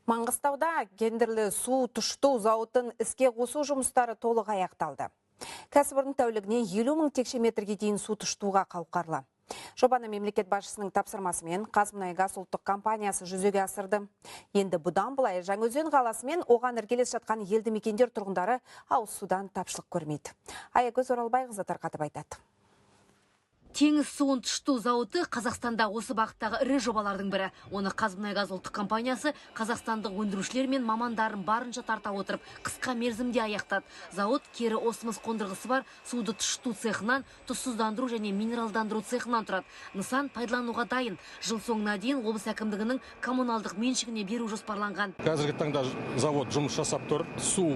Маңғыстауда гендерлі су тұшту зауытын іске қосу жұмыстары толық аяқталды. Кәсіпорын тәулігіне 50 мың текше метрге дейін су тұштуға қауқарлы. Жобаны мемлекет басшысының тапсырмасымен Қазмұнайгаз ұлттық компаниясы жүзеге асырды. Енді бұдан былай Жаңаөзен қаласы мен оған іргелес жатқан елді мекендер тұрғындары ауыз судан тапшылық көрмейді. Аягөз Оралбайқызы тарқатып айтады. Теңіз суын тұшту зауыты Қазақстанда осы бағыттағы ірі жобалардың бірі. Оны Қазмұнайгаз ұлттық компаниясы қазақстандық өндірушілер мен мамандарын барынша тарта отырып, қысқа мерзімде аяқтады. Зауыт кері осмос қондырғысы бар суды тұшту цехынан, тұзсыздандыру және минералдандыру цехынан тұрады. Нысан пайдалануға дайын. Жыл соңына дейін облыс әкімдігінің коммуналдық меншігіне беру жоспарланған. Қазіргі таңда завод жұмыс жасап тұр. Су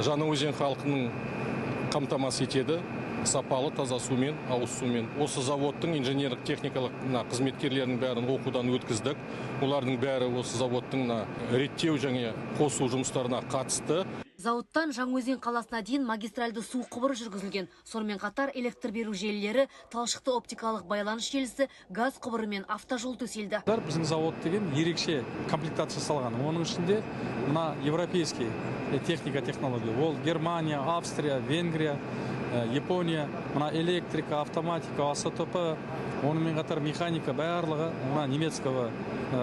Жаңаөзен халқының қамтамасыз етеді. Сапалы таза сумен, ауыз сумен. Осы заводтың инженерлік техникалық қызметкерлерінің бәрін оқудан өткіздік. Олардың бәрі осы заводтың реттеу және қосу жұмыстарына қатысты. Зауыттан Жаңаөзен қаласына дейін магистральды су құбыры жүргізілген. Сонымен қатар электр беру желілері, талшықты оптикалық байланыс желісі, газ құбыры мен автожол төселді. Біздің завод деген ерекше комплектация салған. Оның ішінде мына европейский техника технология. Ол Германия, Австрия, Венгрия, Япония, мына электрика, автоматика, АСТП, онымен қатар механика барлығы немецкого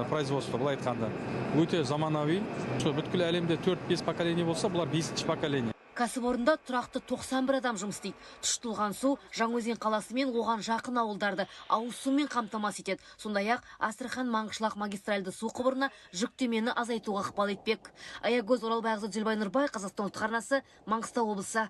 производства, былай айтқанда. Өте заманауи. Бүткіл әлемде 4-5 поколение болса, бұлар 5-ші поколение. Кәсіпорында тұрақты 91 адам жұмыс істейді. Тұштылған су Жаңаөзен қаласы мен оған жақын ауылдарды ауыз сумен қамтамасыз етеді. Сондай-ақ Астрахань Маңғышлақ магистральды су құбырына жүктемені азайтуға ықпал етпек. Аягөз Оралбайқызы, Қазақстан ұлттық арнасы, Маңғыстау облысы.